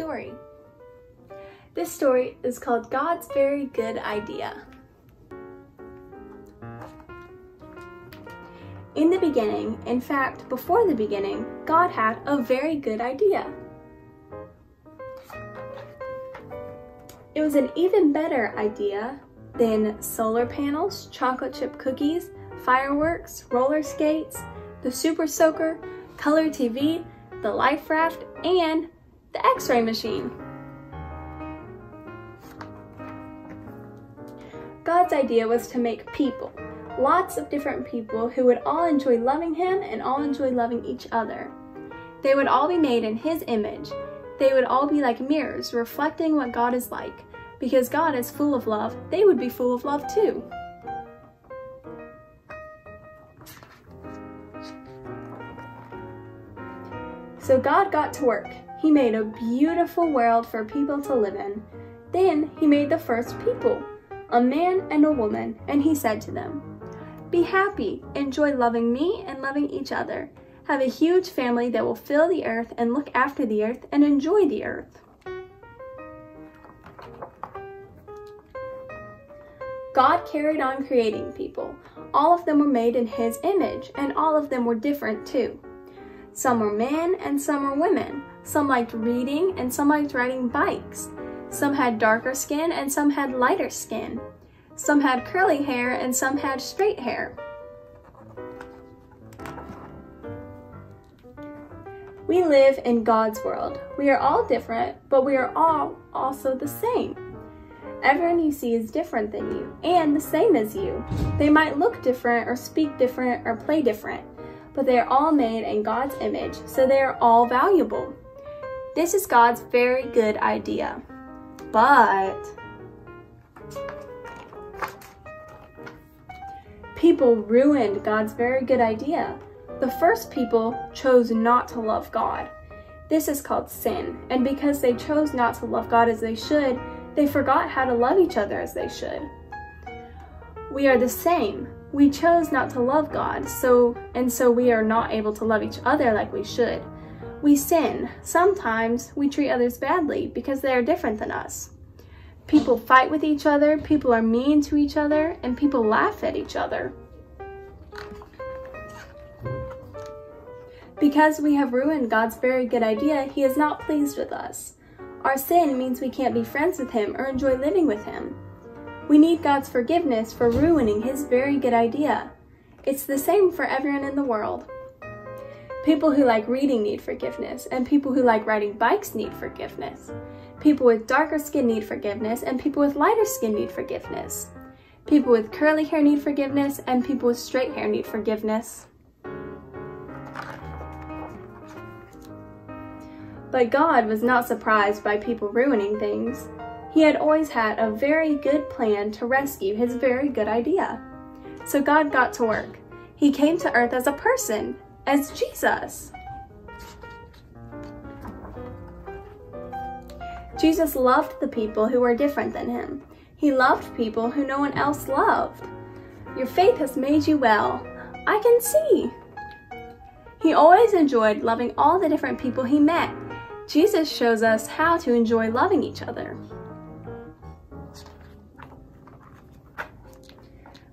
story. This story is called God's Very Good Idea. In the beginning, in fact, before the beginning, God had a very good idea. It was an even better idea than solar panels, chocolate chip cookies, fireworks, roller skates, the super soaker, color TV, the life raft, and the x-ray machine. God's idea was to make people, lots of different people who would all enjoy loving Him and all enjoy loving each other. They would all be made in His image. They would all be like mirrors reflecting what God is like. Because God is full of love, they would be full of love too. So God got to work. He made a beautiful world for people to live in. Then He made the first people, a man and a woman, and He said to them, "Be happy, enjoy loving me and loving each other. Have a huge family that will fill the earth and look after the earth and enjoy the earth." God carried on creating people. All of them were made in His image, and all of them were different too. Some were men and some were women. Some liked reading and some liked riding bikes. Some had darker skin and some had lighter skin. Some had curly hair and some had straight hair. We live in God's world. We are all different, but we are all also the same. Everyone you see is different than you and the same as you. They might look different or speak different or play different, but they are all made in God's image, so they are all valuable. This is God's very good idea. But people ruined God's very good idea. The first people chose not to love God. This is called sin, and because they chose not to love God as they should, they forgot how to love each other as they should. We are the same. We chose not to love God, so we are not able to love each other like we should. We sin. Sometimes we treat others badly because they are different than us. People fight with each other, people are mean to each other, and people laugh at each other. Because we have ruined God's very good idea, He is not pleased with us. Our sin means we can't be friends with Him or enjoy living with Him. We need God's forgiveness for ruining His very good idea. It's the same for everyone in the world. People who like reading need forgiveness, and people who like riding bikes need forgiveness. People with darker skin need forgiveness, and people with lighter skin need forgiveness. People with curly hair need forgiveness, and people with straight hair need forgiveness. But God was not surprised by people ruining things. He had always had a very good plan to rescue His very good idea. So God got to work. He came to earth as a person, as Jesus. Jesus loved the people who were different than Him. He loved people who no one else loved. Your faith has made you well. I can see. He always enjoyed loving all the different people He met. Jesus shows us how to enjoy loving each other.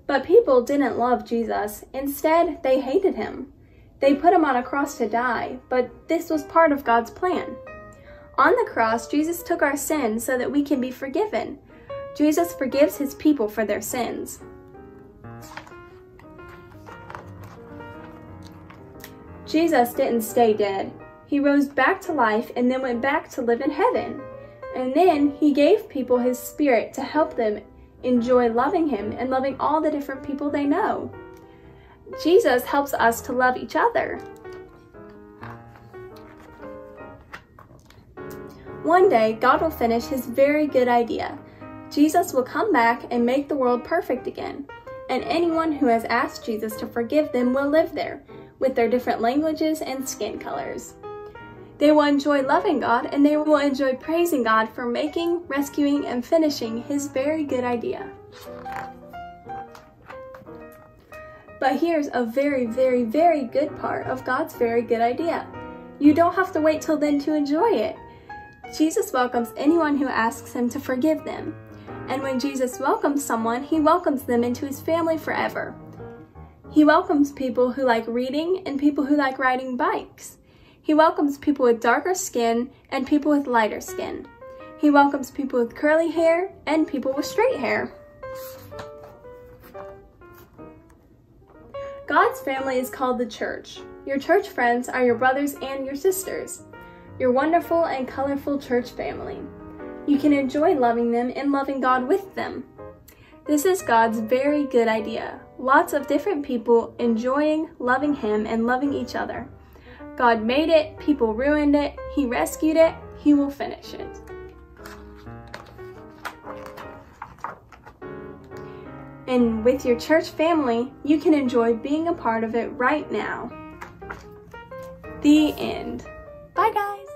But people didn't love Jesus. Instead, they hated Him. They put Him on a cross to die, but this was part of God's plan. On the cross, Jesus took our sins so that we can be forgiven. Jesus forgives His people for their sins. Jesus didn't stay dead. He rose back to life and then went back to live in heaven. And then He gave people His Spirit to help them enjoy loving Him and loving all the different people they know. Jesus helps us to love each other. One day, God will finish His very good idea. Jesus will come back and make the world perfect again. And anyone who has asked Jesus to forgive them will live there, with their different languages and skin colors. They will enjoy loving God, and they will enjoy praising God for making, rescuing, and finishing His very good idea. But here's a very, very, very good part of God's very good idea. You don't have to wait till then to enjoy it. Jesus welcomes anyone who asks him to forgive them. And when Jesus welcomes someone, he welcomes them into his family forever. He welcomes people who like reading and people who like riding bikes. He welcomes people with darker skin and people with lighter skin. He welcomes people with curly hair and people with straight hair. God's family is called the church. Your church friends are your brothers and your sisters, your wonderful and colorful church family. You can enjoy loving them and loving God with them. This is God's very good idea. Lots of different people enjoying, loving him, and loving each other. God made it, people ruined it, he rescued it, he will finish it. And with your church family, you can enjoy being a part of it right now. The end. Bye, guys.